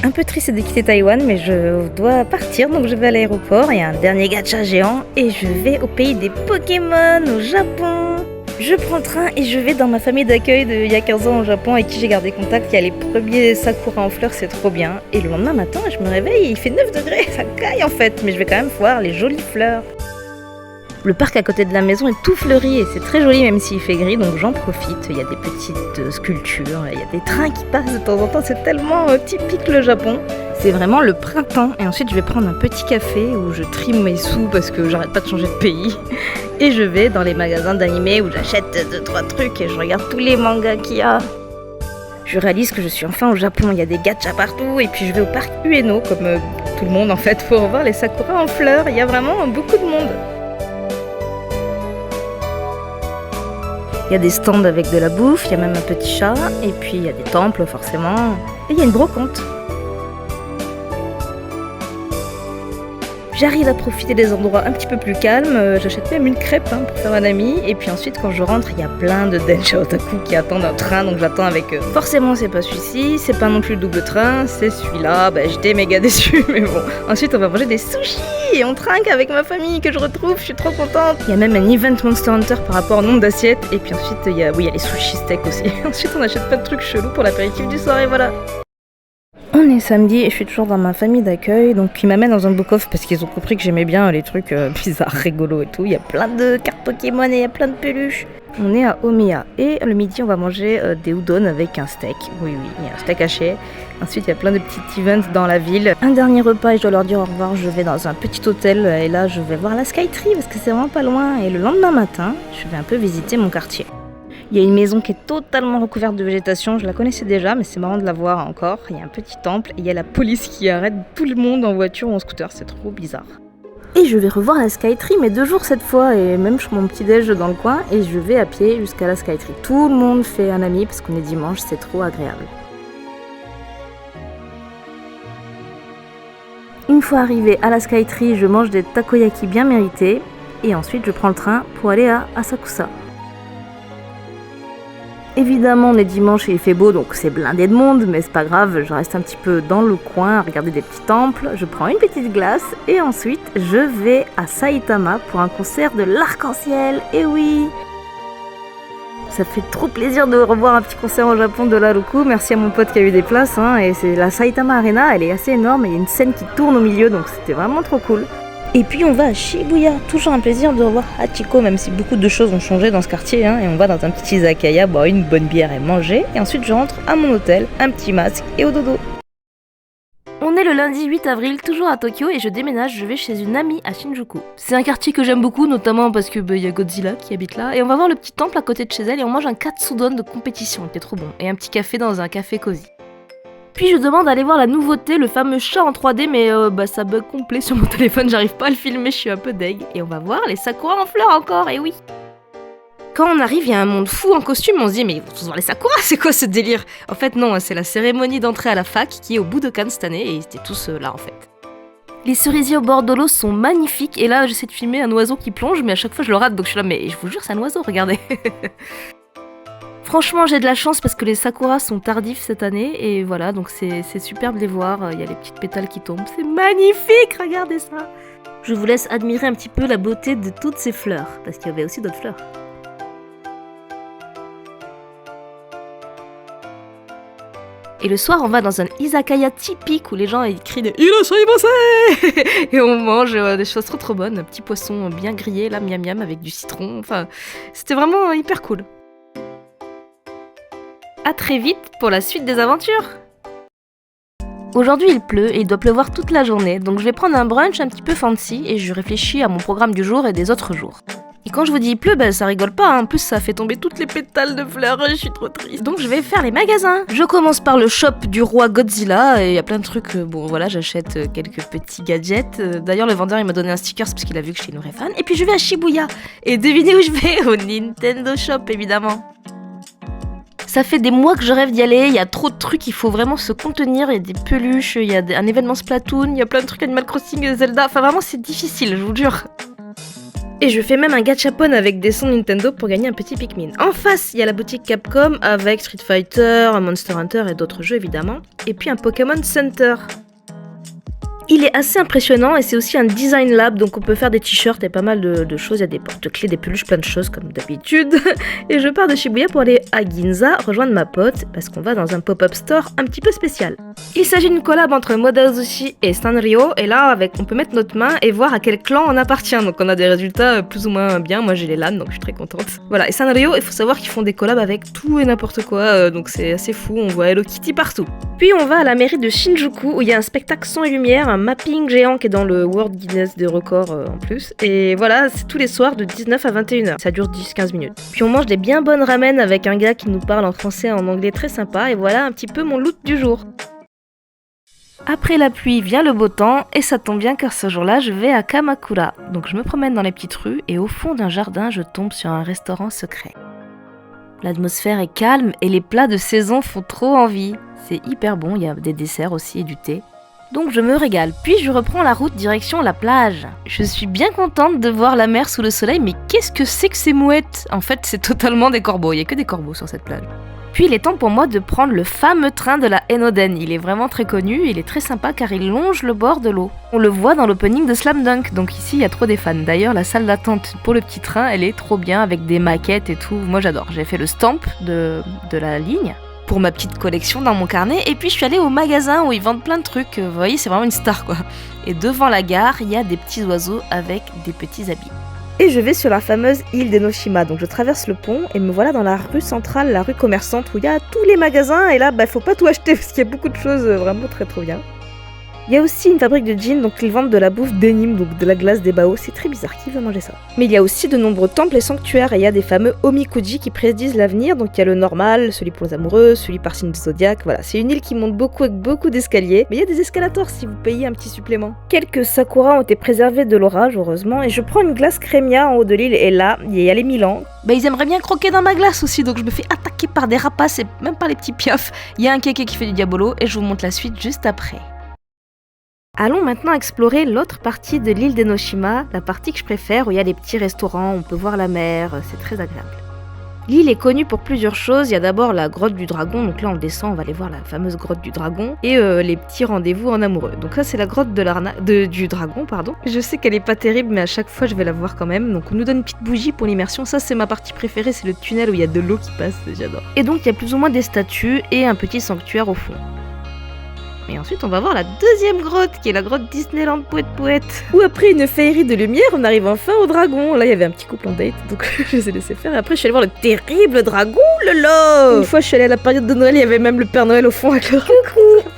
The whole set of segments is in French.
Un peu triste de quitter Taïwan, mais je dois partir, donc je vais à l'aéroport. Il y a un dernier gacha géant et je vais au pays des Pokémon, au Japon. Je prends le train et je vais dans ma famille d'accueil d'il y a 15 ans au Japon avec qui j'ai gardé contact. Il y a les premiers sakura en fleurs, c'est trop bien. Et le lendemain matin, je me réveille et il fait 9 degrés, ça caille en fait. Mais je vais quand même voir les jolies fleurs. Le parc à côté de la maison est tout fleuri et c'est très joli même s'il fait gris, donc j'en profite. Il y a des petites sculptures, il y a des trains qui passent de temps en temps, c'est tellement typique le Japon. C'est vraiment le printemps et ensuite je vais prendre un petit café où je trie mes sous parce que j'arrête pas de changer de pays. Et je vais dans les magasins d'animés où j'achète 2-3 trucs et je regarde tous les mangas qu'il y a. Je réalise que je suis enfin au Japon, il y a des gachas partout et puis je vais au parc Ueno comme tout le monde en fait pour voir les sakura en fleurs, il y a vraiment beaucoup de monde. Il y a des stands avec de la bouffe, il y a même un petit chat, et puis il y a des temples forcément, et il y a une brocante. J'arrive à profiter des endroits un petit peu plus calmes, j'achète même une crêpe pour faire un ami, et puis ensuite quand je rentre, il y a plein de densha otaku qui attendent un train, donc j'attends avec eux. Forcément c'est pas celui-ci, c'est pas non plus le double train, c'est celui-là, j'étais méga déçue, mais bon. Ensuite on va manger des sushis, et on trinque avec ma famille que je retrouve, je suis trop contente. Il y a même un event Monster Hunter par rapport au nombre d'assiettes, et puis ensuite il y a les sushis steaks aussi. Ensuite on achète plein de trucs chelous pour l'apéritif du soir, et voilà. On est samedi et je suis toujours dans ma famille d'accueil, donc ils m'amènent dans un book-off parce qu'ils ont compris que j'aimais bien les trucs bizarres, rigolos et tout. Il y a plein de cartes Pokémon et il y a plein de peluches. On est à Omiya et le midi on va manger des udon avec un steak. Oui, il y a un steak haché. Ensuite il y a plein de petits events dans la ville. Un dernier repas et je dois leur dire au revoir. Je vais dans un petit hôtel et là je vais voir la Skytree parce que c'est vraiment pas loin. Et le lendemain matin, je vais un peu visiter mon quartier. Il y a une maison qui est totalement recouverte de végétation, je la connaissais déjà, mais c'est marrant de la voir encore. Il y a un petit temple et il y a la police qui arrête tout le monde en voiture ou en scooter, c'est trop bizarre. Et je vais revoir la Skytree, mais 2 jours cette fois, et même je prends mon petit déj dans le coin et je vais à pied jusqu'à la Skytree. Tout le monde fait un ami parce qu'on est dimanche, c'est trop agréable. Une fois arrivé à la Skytree, je mange des takoyaki bien mérités et ensuite je prends le train pour aller à Asakusa. Évidemment, on est dimanche et il fait beau, donc c'est blindé de monde, mais c'est pas grave, je reste un petit peu dans le coin à regarder des petits temples, je prends une petite glace et ensuite je vais à Saitama pour un concert de l'Arc-en-Ciel, et oui! Ça fait trop plaisir de revoir un petit concert au Japon de Laruku, merci à mon pote qui a eu des places, et c'est la Saitama Arena, elle est assez énorme, et il y a une scène qui tourne au milieu, donc c'était vraiment trop cool. Et puis on va à Shibuya, toujours un plaisir de revoir Hachiko, même si beaucoup de choses ont changé dans ce quartier, et on va dans un petit izakaya boire une bonne bière et manger, et ensuite je rentre à mon hôtel, un petit masque et au dodo. On est le lundi 8 avril, toujours à Tokyo, et je déménage, je vais chez une amie à Shinjuku. C'est un quartier que j'aime beaucoup, notamment parce que y a Godzilla qui habite là, et on va voir le petit temple à côté de chez elle, et on mange un katsudon de compétition, qui est trop bon, et un petit café dans un café cosy. Puis je demande d'aller voir la nouveauté, le fameux chat en 3D, mais ça bug complet sur mon téléphone, j'arrive pas à le filmer, je suis un peu deg. Et on va voir les sakura en fleurs encore, et oui. Quand on arrive, il y a un monde fou en costume, on se dit mais ils vont tous voir les sakura, c'est quoi ce délire? En fait non, c'est la cérémonie d'entrée à la fac qui est au Budokan cette année, et ils étaient tous là en fait. Les cerisiers au bord de l'eau sont magnifiques, et là j'essaie de filmer un oiseau qui plonge, mais à chaque fois je le rate, donc je suis là, mais je vous jure c'est un oiseau, regardez. Franchement, j'ai de la chance parce que les sakuras sont tardifs cette année et voilà, donc c'est superbe de les voir. Il y a les petites pétales qui tombent, c'est magnifique, regardez ça. Je vous laisse admirer un petit peu la beauté de toutes ces fleurs, parce qu'il y avait aussi d'autres fleurs. Et le soir, on va dans un izakaya typique où les gens ils crient de Irashaimase et on mange des choses trop bonnes, un petit poisson bien grillé, là, miam miam, avec du citron. Enfin, c'était vraiment hyper cool. À très vite pour la suite des aventures. Aujourd'hui il pleut et il doit pleuvoir toute la journée, donc je vais prendre un brunch un petit peu fancy et je réfléchis à mon programme du jour et des autres jours. Et quand je vous dis il pleut, ça rigole pas, en plus ça fait tomber toutes les pétales de fleurs, je suis trop triste. Donc je vais faire les magasins. Je commence par le shop du roi Godzilla et il y a plein de trucs, j'achète quelques petits gadgets. D'ailleurs le vendeur il m'a donné un sticker parce qu'il a vu que je suis une vraie fan. Et puis je vais à Shibuya et devinez où je vais? Au Nintendo Shop évidemment. Ça fait des mois que je rêve d'y aller, il y a trop de trucs, il faut vraiment se contenir, il y a des peluches, il y a un événement Splatoon, il y a plein de trucs Animal Crossing, Zelda, enfin vraiment c'est difficile, je vous jure. Et je fais même un gachapon avec des sons Nintendo pour gagner un petit Pikmin. En face, il y a la boutique Capcom avec Street Fighter, Monster Hunter et d'autres jeux évidemment. Et puis un Pokémon Center. Il est assez impressionnant et c'est aussi un design lab, donc on peut faire des t-shirts et pas mal de choses. Il y a des porte-clés, des peluches, plein de choses comme d'habitude. Et je pars de Shibuya pour aller à Ginza rejoindre ma pote parce qu'on va dans un pop-up store un petit peu spécial. Il s'agit d'une collab entre Modaozushi et Sanrio et là on peut mettre notre main et voir à quel clan on appartient. Donc on a des résultats plus ou moins bien. Moi j'ai les LAN donc je suis très contente. Voilà, et Sanrio, il faut savoir qu'ils font des collabs avec tout et n'importe quoi, donc c'est assez fou. On voit Hello Kitty partout. Puis on va à la mairie de Shinjuku où il y a un spectacle son et lumière, un mapping géant qui est dans le World Guinness des records en plus. Et voilà, c'est tous les soirs de 19 à 21h. Ça dure 10-15 minutes. Puis on mange des bien bonnes ramen avec un gars qui nous parle en français et en anglais très sympa. Et voilà un petit peu mon loot du jour. Après la pluie vient le beau temps et ça tombe bien car ce jour-là je vais à Kamakura. Donc je me promène dans les petites rues et au fond d'un jardin je tombe sur un restaurant secret. L'atmosphère est calme et les plats de saison font trop envie. C'est hyper bon, il y a des desserts aussi et du thé. Donc je me régale, puis je reprends la route direction la plage. Je suis bien contente de voir la mer sous le soleil, mais qu'est-ce que c'est que ces mouettes ? En fait, c'est totalement des corbeaux, il n'y a que des corbeaux sur cette plage. Puis il est temps pour moi de prendre le fameux train de la Enoden. Il est vraiment très connu, il est très sympa car il longe le bord de l'eau. On le voit dans l'opening de Slam Dunk, donc ici il y a trop des fans. D'ailleurs la salle d'attente pour le petit train, elle est trop bien avec des maquettes et tout. Moi j'adore, j'ai fait le stamp de la ligne pour ma petite collection dans mon carnet et puis je suis allée au magasin où ils vendent plein de trucs. Vous voyez, c'est vraiment une star quoi. Et devant la gare, il y a des petits oiseaux avec des petits habits. Et je vais sur la fameuse île d'Enoshima, donc je traverse le pont et me voilà dans la rue centrale, la rue commerçante où il y a tous les magasins et là faut pas tout acheter parce qu'il y a beaucoup de choses vraiment très trop bien. Il y a aussi une fabrique de jeans, donc ils vendent de la bouffe denim, donc de la glace des bao, c'est très bizarre, qui veut manger ça ? Mais il y a aussi de nombreux temples et sanctuaires et il y a des fameux omikuji qui prédisent l'avenir, donc il y a le normal, celui pour les amoureux, celui par signe de zodiaque, voilà, c'est une île qui monte beaucoup avec beaucoup d'escaliers, mais il y a des escalators si vous payez un petit supplément. Quelques sakuras ont été préservés de l'orage, heureusement, et je prends une glace crémia en haut de l'île et là, il y a les Milan. Ils aimeraient bien croquer dans ma glace aussi, donc je me fais attaquer par des rapaces et même par les petits piafs. Il y a un kéké qui fait du diabolo et je vous montre la suite juste après. Allons maintenant explorer l'autre partie de l'île d'Enoshima, la partie que je préfère où il y a des petits restaurants, on peut voir la mer, c'est très agréable. L'île est connue pour plusieurs choses, il y a d'abord la grotte du dragon, donc là on descend, on va aller voir la fameuse grotte du dragon, et les petits rendez-vous en amoureux. Donc ça c'est la grotte du dragon, pardon. Je sais qu'elle est pas terrible, mais à chaque fois je vais la voir quand même. Donc on nous donne une petite bougie pour l'immersion, ça c'est ma partie préférée, c'est le tunnel où il y a de l'eau qui passe, j'adore. Et donc il y a plus ou moins des statues et un petit sanctuaire au fond. Et ensuite on va voir la deuxième grotte qui est la grotte Disneyland Pouette, où après une féerie de lumière on arrive enfin au dragon. Là il y avait un petit couple en date donc je les ai laissés faire et après je suis allée voir le terrible dragon lolo. Une fois je suis allée à la période de Noël, il y avait même le Père Noël au fond avec le coucou.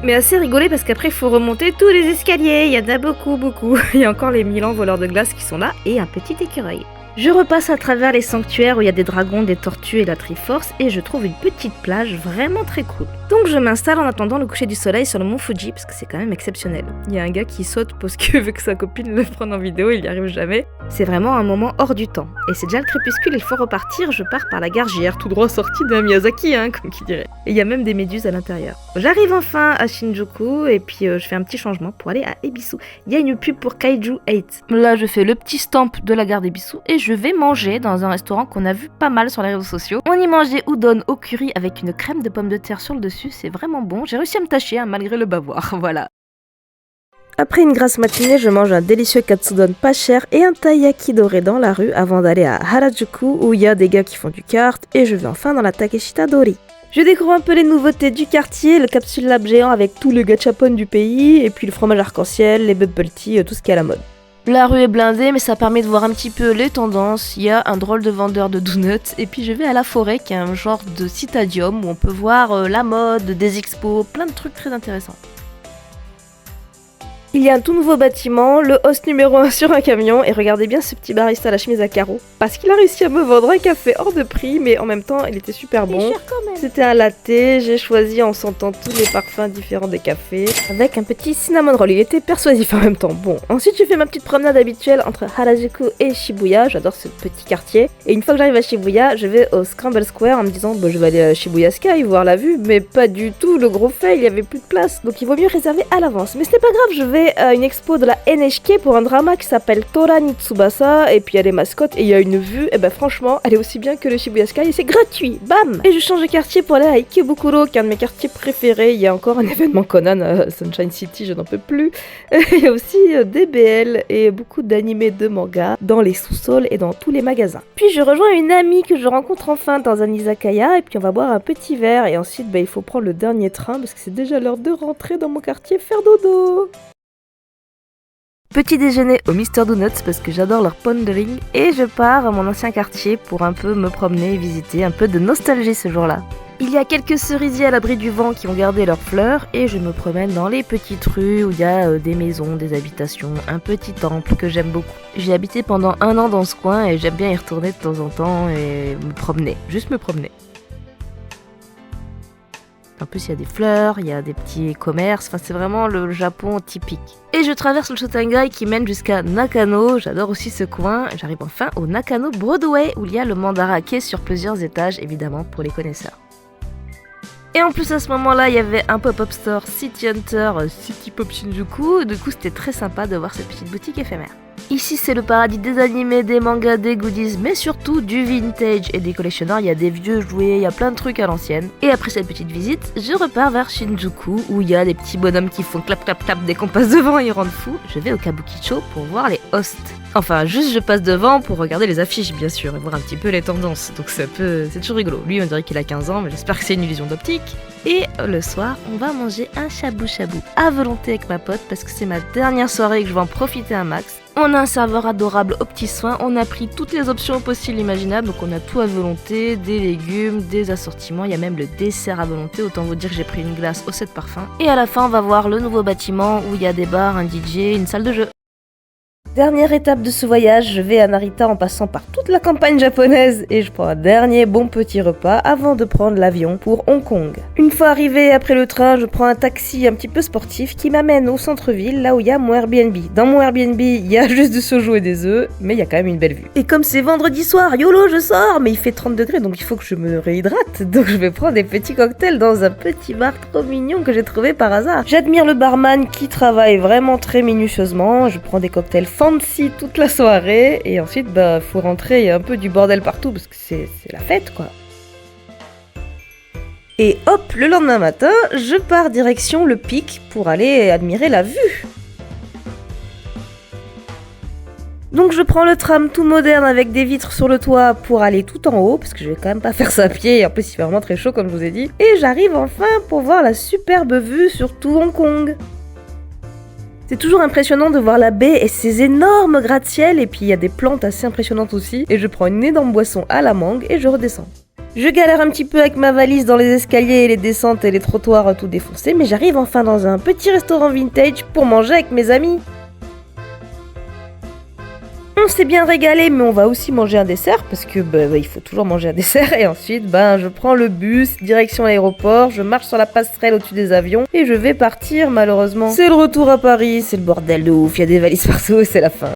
Mais assez rigolé parce qu'après il faut remonter tous les escaliers, il y en a beaucoup. Il y a encore les Milan voleurs de glace qui sont là et un petit écureuil. Je repasse à travers les sanctuaires où il y a des dragons, des tortues et la Triforce et je trouve une petite plage vraiment très cool. Donc je m'installe en attendant le coucher du soleil sur le mont Fuji parce que c'est quand même exceptionnel. Il y a un gars qui saute parce qu'il veut que sa copine le prenne en vidéo, il n'y arrive jamais. C'est vraiment un moment hors du temps. Et c'est déjà le crépuscule, il faut repartir, je pars par la gare JR tout droit sorti d'un Miyazaki, comme qui dirait. Et il y a même des méduses à l'intérieur. J'arrive enfin à Shinjuku et puis je fais un petit changement pour aller à Ebisu. Il y a une pub pour Kaiju 8. Là je fais le petit stamp de la gare d'Ebisu et je vais manger dans un restaurant qu'on a vu pas mal sur les réseaux sociaux. On y mange des udon au curry avec une crème de pommes de terre sur le dessus, c'est vraiment bon. J'ai réussi à me tâcher malgré le bavoir, voilà. Après une grasse matinée, je mange un délicieux katsudon pas cher et un taiyaki doré dans la rue avant d'aller à Harajuku où il y a des gars qui font du kart et je vais enfin dans la Takeshita Dori. Je découvre un peu les nouveautés du quartier, le capsule lab géant avec tout le gachapon du pays et puis le fromage arc-en-ciel, les bubble tea, tout ce qui est à la mode. La rue est blindée mais ça permet de voir un petit peu les tendances, il y a un drôle de vendeur de donuts et puis je vais à la forêt qui est un genre de citadium où on peut voir la mode, des expos, plein de trucs très intéressants. Il y a un tout nouveau bâtiment, le host numéro 1 sur un camion, et regardez bien ce petit barista à la chemise à carreaux, parce qu'il a réussi à me vendre un café hors de prix, mais en même temps il était super bon. C'était un latte, j'ai choisi en sentant tous les parfums différents des cafés, avec un petit cinnamon roll, il était persuasif en même temps. Bon, ensuite j'ai fait ma petite promenade habituelle entre Harajuku et Shibuya, j'adore ce petit quartier, et une fois que j'arrive à Shibuya, je vais au Scramble Square en me disant je vais aller à Shibuya Sky voir la vue, mais pas du tout, le gros fail, il y avait plus de place, donc il vaut mieux réserver à l'avance. Mais ce n'est pas grave, je vais vais à une expo de la NHK pour un drama qui s'appelle Tora ni Tsubasa, et puis il y a des mascottes et il y a une vue, et ben franchement, elle est aussi bien que le Shibuya Sky et c'est gratuit, bam. Et je change de quartier pour aller à Ikebukuro, qui est un de mes quartiers préférés. Il y a encore un événement Conan, Sunshine City, je n'en peux plus. Il y a aussi des BL et beaucoup d'animés de manga dans les sous-sols et dans tous les magasins. Puis je rejoins une amie que je rencontre enfin dans un izakaya, et puis on va boire un petit verre, et ensuite il faut prendre le dernier train parce que c'est déjà l'heure de rentrer dans mon quartier faire dodo. Petit déjeuner au Mr Donuts parce que j'adore leur pondering, et je pars à mon ancien quartier pour un peu me promener et visiter, un peu de nostalgie ce jour-là. Il y a quelques cerisiers à l'abri du vent qui ont gardé leurs fleurs, et je me promène dans les petites rues où il y a des maisons, des habitations, un petit temple que j'aime beaucoup. J'ai habité pendant 1 an dans ce coin et j'aime bien y retourner de temps en temps et me promener, juste me promener. En plus, il y a des fleurs, il y a des petits commerces, enfin c'est vraiment le Japon typique. Et je traverse le Shotengai qui mène jusqu'à Nakano, j'adore aussi ce coin. J'arrive enfin au Nakano Broadway où il y a le Mandarake sur plusieurs étages, évidemment pour les connaisseurs. Et en plus à ce moment-là, il y avait un pop-up store City Hunter, City Pop Shinjuku, du coup c'était très sympa de voir cette petite boutique éphémère. Ici c'est le paradis des animés, des mangas, des goodies, mais surtout du vintage et des collectionneurs. Il y a des vieux jouets, il y a plein de trucs à l'ancienne. Et après cette petite visite, je repars vers Shinjuku où il y a des petits bonhommes qui font clap clap clap dès qu'on passe devant et ils rendent fous. Je vais au Kabukicho pour voir les hosts. Enfin, juste je passe devant pour regarder les affiches bien sûr et voir un petit peu les tendances. Donc c'est toujours rigolo. Lui on dirait qu'il a 15 ans, mais j'espère que c'est une illusion d'optique. Et le soir, on va manger un shabu-shabu à volonté avec ma pote parce que c'est ma dernière soirée et que je vais en profiter un max. On a un serveur adorable aux petits soins, on a pris toutes les options possibles imaginables, donc on a tout à volonté, des légumes, des assortiments, il y a même le dessert à volonté, autant vous dire que j'ai pris une glace aux 7 parfums. Et à la fin, on va voir le nouveau bâtiment où il y a des bars, un DJ, une salle de jeu. Dernière étape de ce voyage, je vais à Narita en passant par toute la campagne japonaise et je prends un dernier bon petit repas avant de prendre l'avion pour Hong Kong. Une fois arrivé après le train, je prends un taxi un petit peu sportif qui m'amène au centre-ville, là où il y a mon Airbnb. Dans mon Airbnb, il y a juste du soju et des œufs, mais il y a quand même une belle vue. Et comme c'est vendredi soir, YOLO, je sors, mais il fait 30 degrés, donc il faut que je me réhydrate. Donc je vais prendre des petits cocktails dans un petit bar trop mignon que j'ai trouvé par hasard. J'admire le barman qui travaille vraiment très minutieusement. Je prends des cocktails fancy toute la soirée et ensuite faut rentrer, il y a un peu du bordel partout parce que c'est la fête quoi. Et hop, le lendemain matin, je pars direction le pic pour aller admirer la vue. Donc je prends le tram tout moderne avec des vitres sur le toit pour aller tout en haut, parce que je vais quand même pas faire ça à pied, et en plus il fait vraiment très chaud comme je vous ai dit. Et j'arrive enfin pour voir la superbe vue sur tout Hong Kong. C'est toujours impressionnant de voir la baie et ses énormes gratte-ciel, et puis il y a des plantes assez impressionnantes aussi, et je prends une énorme boisson à la mangue et je redescends. Je galère un petit peu avec ma valise dans les escaliers et les descentes et les trottoirs tout défoncés, mais j'arrive enfin dans un petit restaurant vintage pour manger avec mes amis. On s'est bien régalé, mais on va aussi manger un dessert parce que il faut toujours manger un dessert. Et ensuite, je prends le bus, direction l'aéroport, je marche sur la passerelle au-dessus des avions et je vais partir malheureusement. C'est le retour à Paris, c'est le bordel de ouf, il y a des valises partout et c'est la fin.